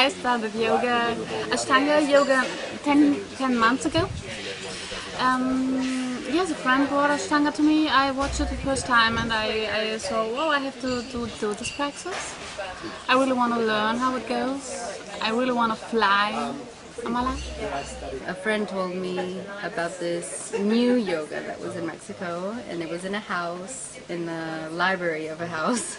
I started yoga, Ashtanga yoga 10 months ago. Yes, a friend brought Ashtanga to me. I watched it the first time and I saw, oh, I have to do this practice. I really want to learn how it goes. I really want to fly. Amala? A friend told me about this new yoga that was in Mexico, and it was in a house, in the library of a house.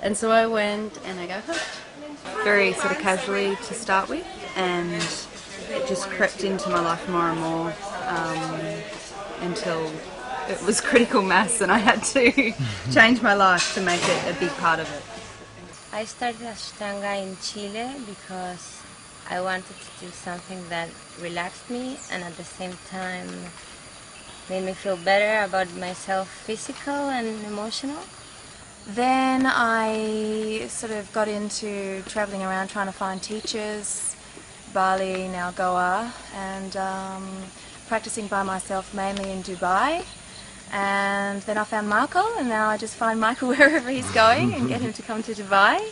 And so I went and I got hooked. Very sort of casually to start with, and it just crept into my life more and more until it was critical mass and I had to change my life to make it a big part of it. I started Ashtanga in Chile because I wanted to do something that relaxed me and at the same time made me feel better about myself, physical and emotional. Then I sort of got into travelling around trying to find teachers, Bali, now Goa, and practicing by myself mainly in Dubai. And then I found Michael, and now I just find Michael wherever he's going and get him to come to Dubai.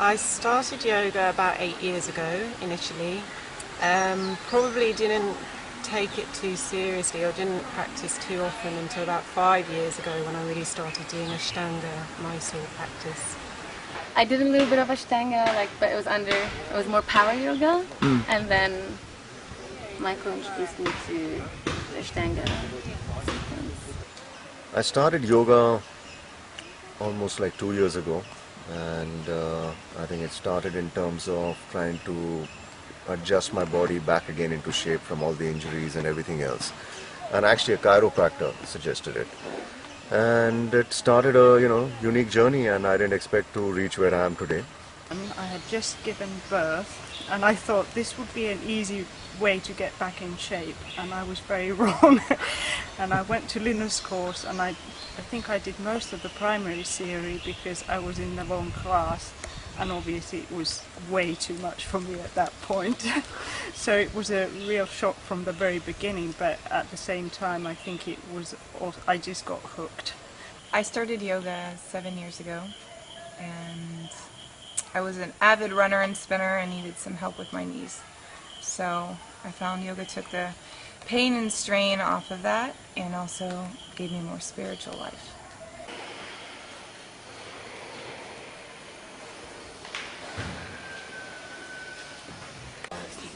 I started yoga about 8 years ago initially. Probably didn't take it too seriously or didn't practice too often until about 5 years ago when I really started doing Ashtanga, Mysore practice. I did a little bit of Ashtanga, but it was more power yoga, and then Michael introduced me to Ashtanga. I started yoga almost like 2 years ago, and I think it started in terms of trying to adjust my body back again into shape from all the injuries and everything else. And actually a chiropractor suggested it. And it started a unique journey, and I didn't expect to reach where I am today. I had just given birth and I thought this would be an easy way to get back in shape, and I was very wrong. And I went to Linus course, and I think I did most of the primary theory because I was in the wrong class, and obviously it was way too much for me at that point. So it was a real shock from the very beginning, but at the same time I think it was I just got hooked. I started yoga 7 years ago, and I was an avid runner and spinner and needed some help with my knees. So I found yoga took the pain and strain off of that and also gave me more spiritual life.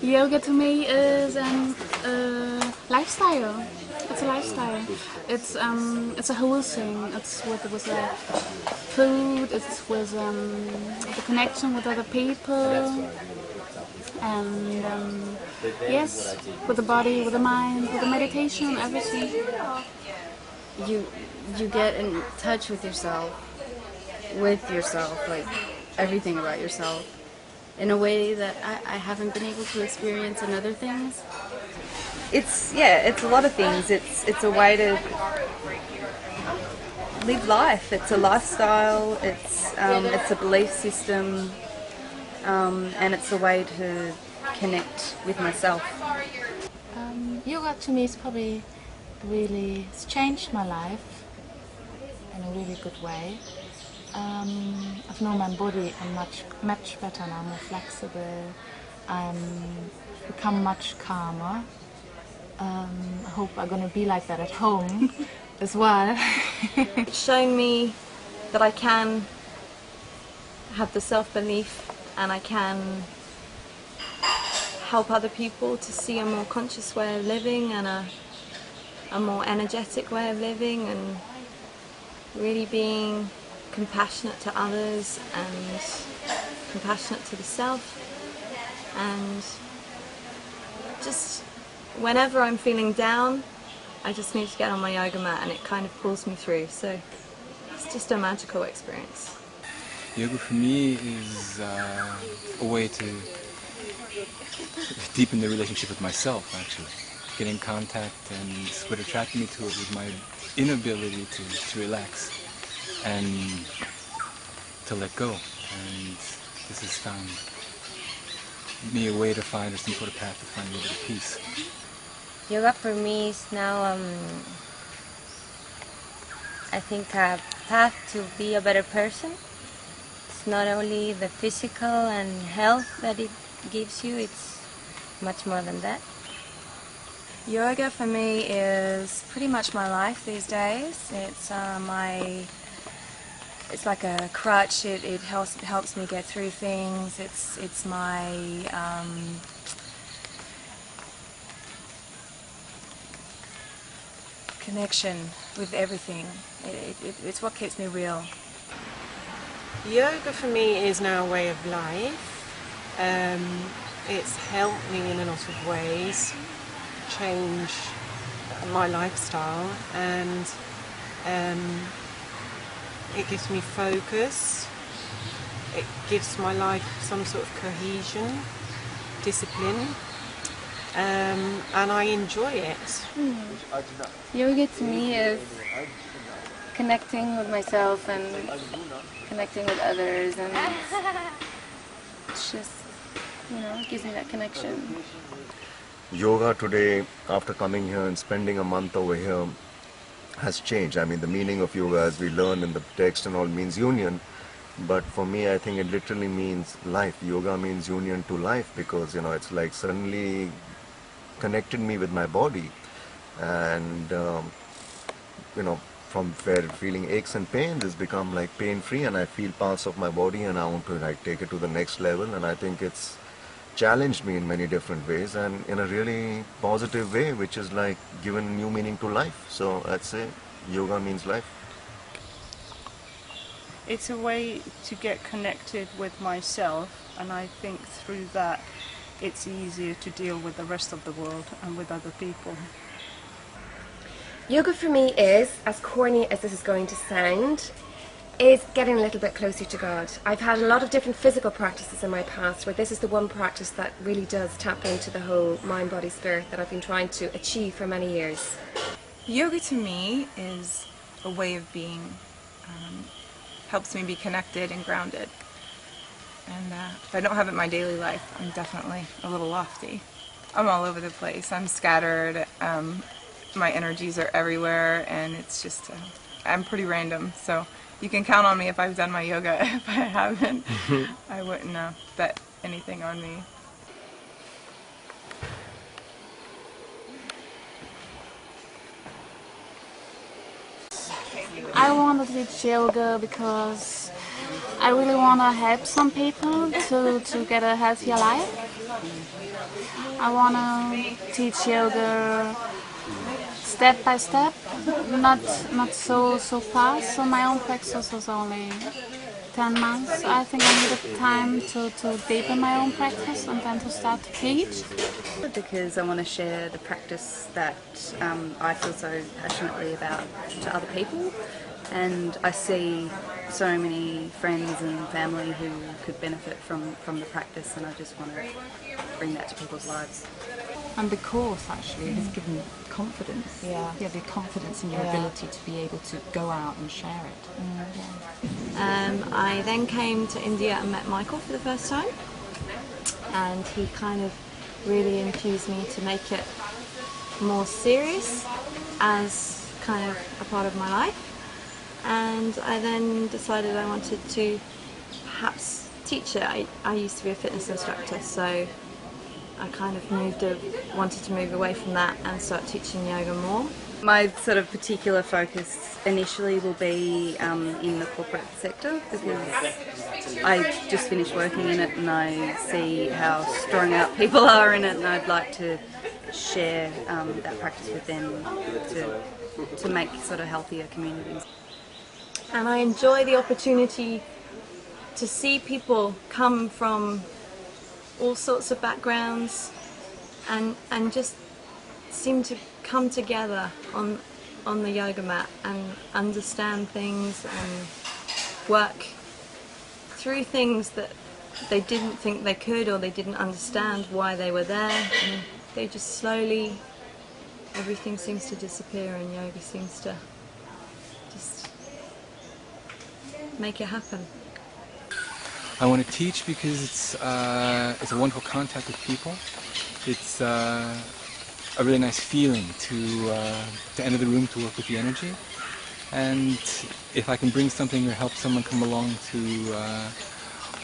Yoga to me is a lifestyle. It's a lifestyle. It's a whole thing. It's with food. It's with the connection with other people, and yes, with the body, with the mind, with the meditation, everything. You get in touch with yourself, like everything about yourself, in a way that I haven't been able to experience in other things. It's a lot of things. It's a way to live life. It's a lifestyle. It's a belief system, and it's a way to connect with myself. Yoga to me is probably it's changed my life in a really good way. I've known my body much better now, more flexible. I'm become much calmer. I hope I'm going to be like that at home as well. It's shown me that I can have the self-belief and I can help other people to see a more conscious way of living and a more energetic way of living, and really being compassionate to others and compassionate to the self. And just whenever I'm feeling down, I just need to get on my yoga mat and it kind of pulls me through. So it's just a magical experience. Yoga for me is a way to deepen the relationship with myself, actually. Get in contact, and what attracted me to it was my inability to relax and to let go. And this has found me a way to find, or some sort of path to find a little bit of peace. Yoga for me is now, I think, a path to be a better person. it's not only the physical and health that it gives you, it's much more than that. Yoga for me is pretty much my life these days. It's like a crutch. It helps me get through things. It's my connection with everything. It's what keeps me real. Yoga for me is now a way of life. It's helped me in a lot of ways change my lifestyle, and it gives me focus. It gives my life some sort of cohesion, discipline, and I enjoy it. Yoga to me is connecting with myself and connecting with others, and it's just, it gives me that connection. Yoga today, after coming here and spending a month over here, has changed. I mean, the meaning of yoga, as we learn in the text and all, means union. But for me, I think it literally means life. Yoga means union to life, because, it's like suddenly connected me with my body. And, from where feeling aches and pains has become like pain-free, and I feel parts of my body and I want to take it to the next level. And I think it's challenged me in many different ways, and in a really positive way, which is like given new meaning to life. So I'd say yoga means life. It's a way to get connected with myself, and I think through that it's easier to deal with the rest of the world and with other people. Yoga for me is, as corny as this is going to sound, is getting a little bit closer to God. I've had a lot of different physical practices in my past, where this is the one practice that really does tap into the whole mind, body, spirit that I've been trying to achieve for many years. Yoga to me is a way of being, helps me be connected and grounded. And if I don't have it in my daily life, I'm definitely a little lofty. I'm all over the place. I'm scattered. My energies are everywhere, and it's just, I'm pretty random. So you can count on me if I've done my yoga. If I haven't, I wouldn't bet anything on me. I want to teach yoga because I really want to help some people to get a healthier life. I want to teach yoga step by step, not so fast. So my own practice was only 10 months. I think I needed time to deepen my own practice and then to start to teach. Because I want to share the practice that I feel so passionately about to other people, and I see so many friends and family who could benefit from the practice, and I just want to bring that to people's lives. And the course actually has given confidence. Yeah, the confidence in your ability to be able to go out and share it. I then came to India and met Michael for the first time, and he kind of really infused me to make it more serious as kind of a part of my life. And I then decided I wanted to perhaps teach it. I used to be a fitness instructor, so I kind of wanted to move away from that and start teaching yoga more. My sort of particular focus initially will be in the corporate sector, because I just finished working in it and I see how strung out people are in it, and I'd like to share that practice with them to make sort of healthier communities. And I enjoy the opportunity to see people come from all sorts of backgrounds and just seem to come together on the yoga mat and understand things and work through things that they didn't think they could, or they didn't understand why they were there, and they just slowly, everything seems to disappear and yoga seems to just make it happen. I want to teach because it's a wonderful contact with people. It's a really nice feeling to enter the room, to work with the energy. And if I can bring something or help someone come along to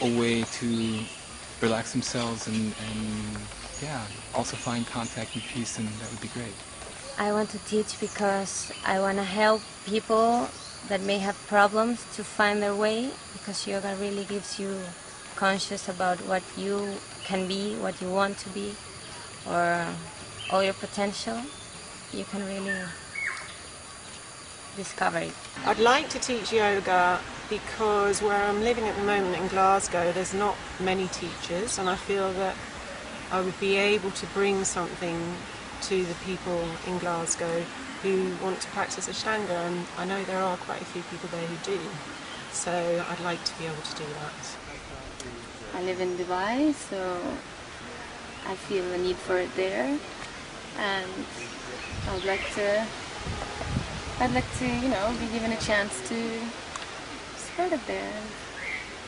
a way to relax themselves and yeah, also find contact and peace, and that would be great. I want to teach because I want to help people that may have problems to find their way, because yoga really gives you conscious about what you can be, what you want to be, or all your potential. You can really discover it. I'd like to teach yoga because where I'm living at the moment in Glasgow, there's not many teachers, and I feel that I would be able to bring something to the people in Glasgow who want to practice Ashtanga, and I know there are quite a few people there who do, so I'd like to be able to do that. I live in Dubai, so I feel the need for it there, and I'd like to, you know, be given a chance to spread it there.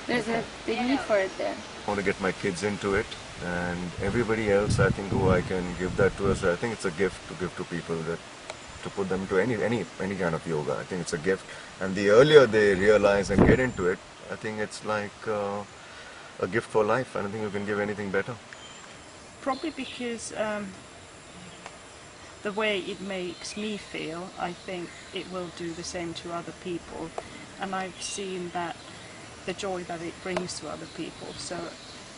There's a big need for it there. I want to get my kids into it, and everybody else, I think, who I can give that to us. I think it's a gift to give to people, that to put them to any kind of yoga. I think it's a gift, and the earlier they realize and get into it, I think it's like a gift for life. I don't think you can give anything better. Probably because the way it makes me feel, I think it will do the same to other people, and I've seen that the joy that it brings to other people, so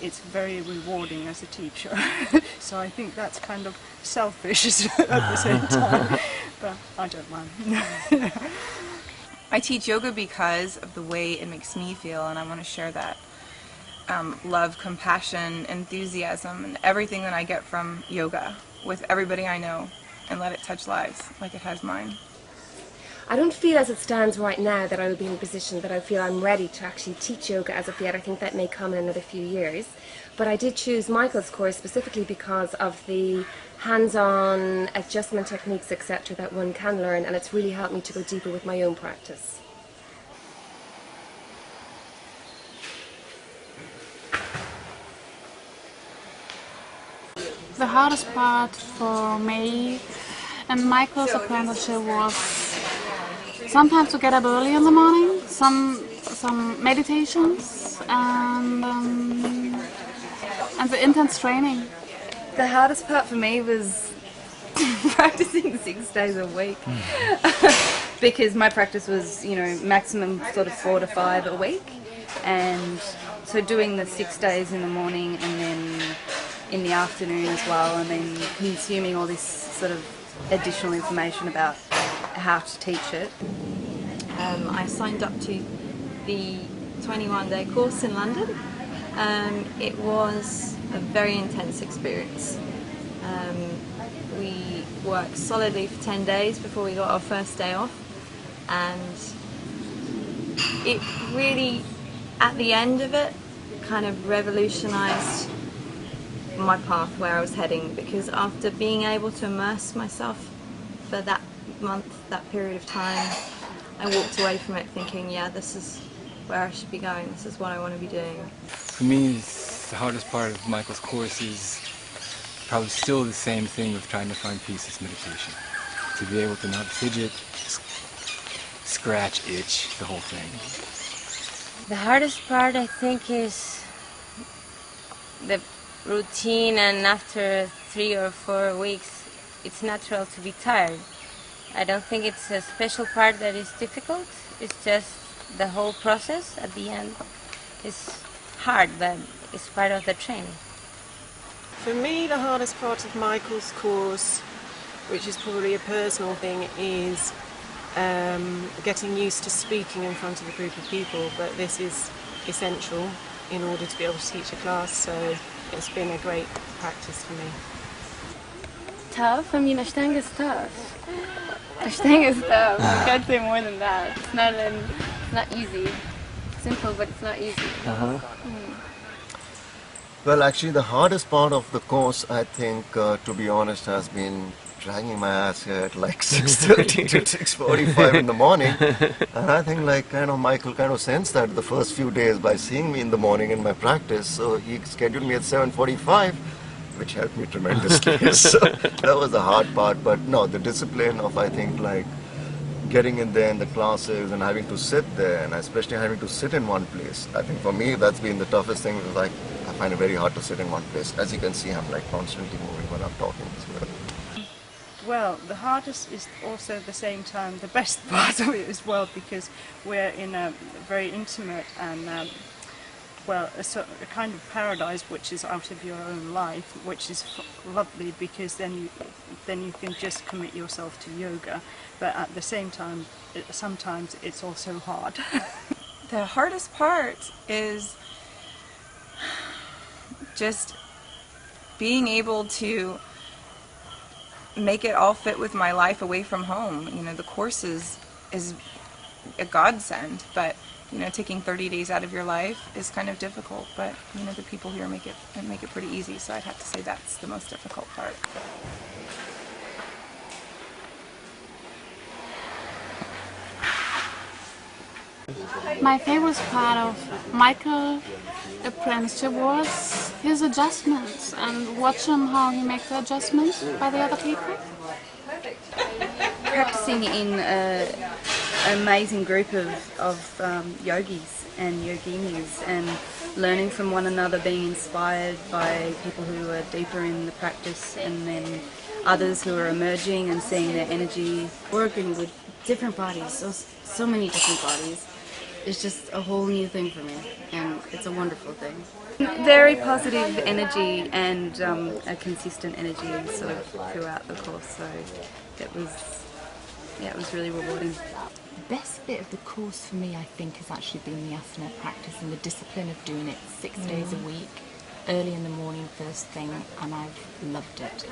it's very rewarding as a teacher. So I think that's kind of selfish at the same time, but I don't mind. I teach yoga because of the way it makes me feel, and I want to share that love, compassion, enthusiasm, and everything that I get from yoga with everybody I know, and let it touch lives like it has mine. I don't feel as it stands right now that I would be in a position that I feel I'm ready to actually teach yoga as of yet. I think that may come in another few years. But I did choose Michael's course specifically because of the hands-on adjustment techniques, etc., that one can learn, and it's really helped me to go deeper with my own practice. The hardest part for me and Michael's apprenticeship was sometimes to get up early in the morning, some meditations, and the intense training. The hardest part for me was practicing 6 days a week because my practice was, you know, maximum sort of 4 to 5 a week, and so doing the 6 days in the morning and then in the afternoon as well, and then consuming all this sort of additional information about how to teach it. I signed up to the 21-day course in London. It was a very intense experience. We worked solidly for 10 days before we got our first day off, and it really, at the end of it, kind of revolutionized my path, where I was heading, because after being able to immerse myself for that month, that period of time, I walked away from it thinking, yeah, this is where I should be going, this is what I want to be doing. For me, the hardest part of Michael's course is probably still the same thing with trying to find peace as meditation. To be able to not fidget, scratch, itch, the whole thing. The hardest part, I think, is the routine, and after 3 or 4 weeks it's natural to be tired. I don't think it's a special part that is difficult, it's just the whole process at the end is hard, but it's part of the training. For me, the hardest part of Michael's course, which is probably a personal thing, is getting used to speaking in front of a group of people, but this is essential in order to be able to teach a class, so it's been a great practice for me. Tough? I mean, Ashtanga is tough. Ashtanga is tough. I can't say more than that. It's not easy. It's simple, but it's not easy. Well, actually, the hardest part of the course, I think, to be honest, has been dragging my ass here at like 6:30 to 6:45 in the morning. And I think Michael kind of sensed that the first few days by seeing me in the morning in my practice. So he scheduled me at 7:45, which helped me tremendously. So that was the hard part. But no, the discipline of, I think, getting in there in the classes and having to sit there, and especially having to sit in one place. I think for me that's been the toughest thing, because I find it very hard to sit in one place. As you can see, I'm like constantly moving when I'm talking as well. Well, the hardest is also at the same time the best part of it as well, because we're in a very intimate and well, a kind of paradise which is out of your own life, which is lovely, because then you can just commit yourself to yoga, but at the same time sometimes it's also hard. The hardest part is just being able to make it all fit with my life away from home. You know, the course is a godsend, but you know, taking 30 days out of your life is kind of difficult, but you know, the people here make it pretty easy, so I'd have to say that's the most difficult part. My favorite part of Michael's apprenticeship was his adjustments, and watch him how he makes the adjustments by the other people. Practicing in an amazing group of yogis and yoginis, and learning from one another, being inspired by people who are deeper in the practice, and then others who are emerging and seeing their energy, working with different bodies, so many different bodies. It's just a whole new thing for me, and it's a wonderful thing. Very positive energy and a consistent energy sort of throughout the course, so it was really rewarding. The best bit of the course for me, I think, has actually been the asana practice and the discipline of doing it 6 days a week, early in the morning, first thing, and I've loved it.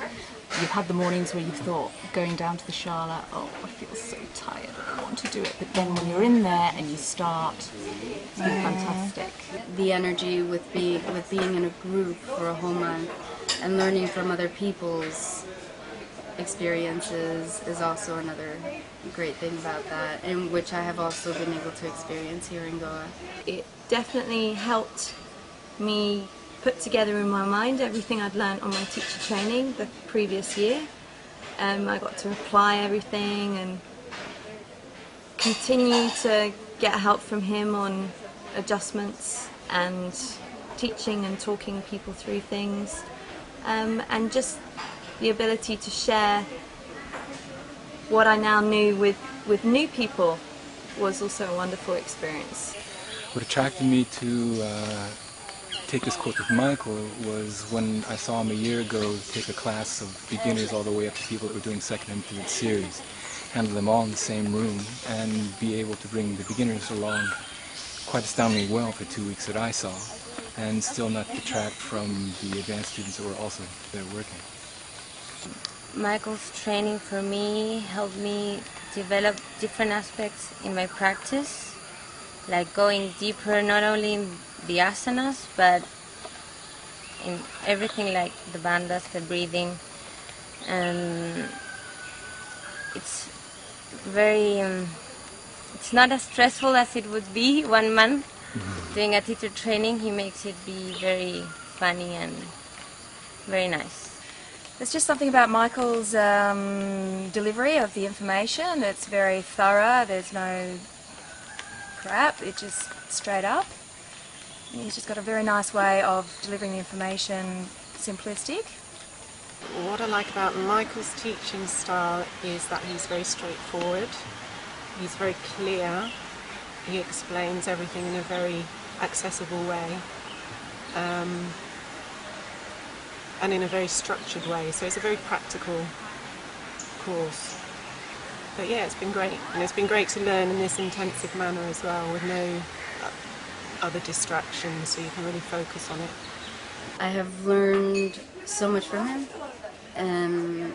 You've had the mornings where you've thought, going down to the shala, oh, I feel so tired, I don't want to do it, but then when you're in there and you start, it's been fantastic. The energy with being in a group for a whole month and learning from other people's experiences is also another great thing about that, and which I have also been able to experience here in Goa. It definitely helped me put together in my mind everything I'd learned on my teacher training the previous year. I got to apply everything and continue to get help from him on adjustments and teaching and talking people through things, and just the ability to share what I now knew with new people was also a wonderful experience. What attracted me to take this course with Michael was when I saw him a year ago take a class of beginners all the way up to people that were doing second and third series, handle them all in the same room, and be able to bring the beginners along quite astoundingly well for 2 weeks that I saw, and still not detract from the advanced students that were also there working. Michael's training for me helped me develop different aspects in my practice, like going deeper not only in the asanas but in everything, like the bandhas, the breathing, and it's very it's not as stressful as it would be 1 month doing a teacher training. He makes it be very funny and very nice. There's just something about Michael's delivery of the information. It's very thorough, there's no crap, it's just straight up. He's just got a very nice way of delivering the information, simplistic. What I like about Michael's teaching style is that he's very straightforward, he's very clear, he explains everything in a very accessible way. And in a very structured way, so it's a very practical course. But yeah, it's been great, and it's been great to learn in this intensive manner as well, with no other distractions, so you can really focus on it. I have learned so much from him, and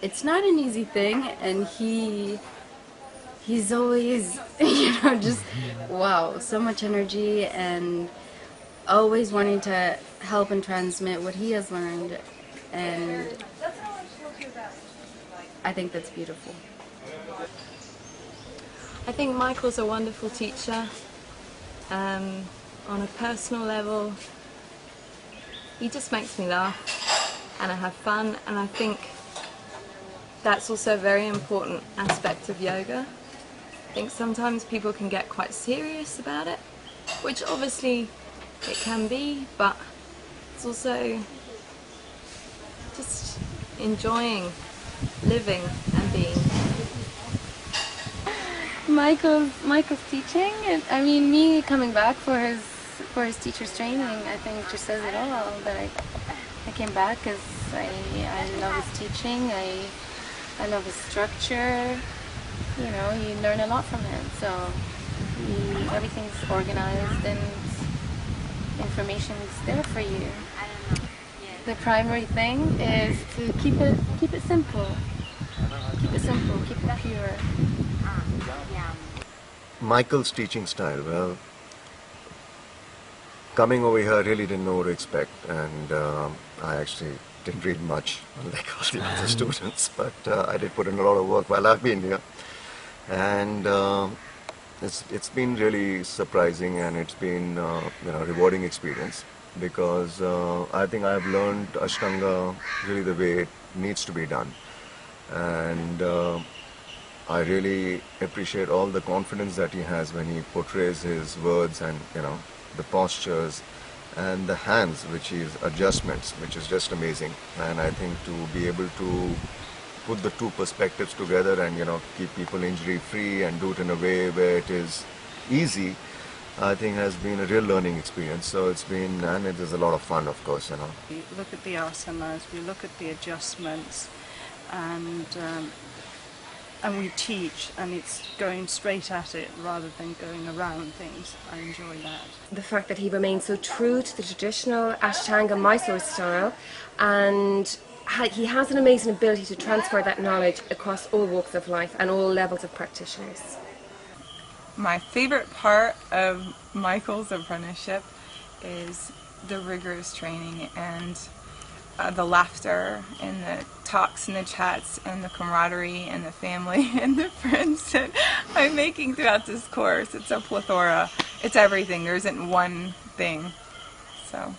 it's not an easy thing, and he's always, just wow, so much energy, and always wanting to help and transmit what he has learned, and I think that's beautiful. I think Michael's a wonderful teacher. On a personal level, he just makes me laugh and I have fun, and I think that's also a very important aspect of yoga. I think sometimes people can get quite serious about it, which obviously it can be, but it's also just enjoying living and being. Michael's teaching, and I mean, me coming back for his teacher's training, I think just says it all. That I came back because I love his teaching. I love his structure. You know, you learn a lot from him. So everything's organized and information is there for you. The primary thing is to keep it simple. Keep it simple. Keep it pure. Michael's teaching style, well, coming over here I really didn't know what to expect, and I actually didn't read much, unlike all the other students, but I did put in a lot of work while I've been here, and it's been really surprising, and it's been rewarding experience, because I think I've learned Ashtanga really the way it needs to be done, and I really appreciate all the confidence that he has when he portrays his words, and the postures and the hands, which is adjustments, which is just amazing. And I think to be able to put the two perspectives together and keep people injury free and do it in a way where it is easy, I think has been a real learning experience. So it's been, and it is a lot of fun, of course. We look at the asanas, we look at the adjustments, and we teach, and it's going straight at it rather than going around things. I enjoy that. The fact that he remains so true to the traditional Ashtanga Mysore style, and he has an amazing ability to transfer that knowledge across all walks of life and all levels of practitioners. My favorite part of Michael's apprenticeship is the rigorous training and the laughter and the talks and the chats and the camaraderie and the family and the friends that I'm making throughout this course. It's a plethora. It's everything. There isn't one thing. So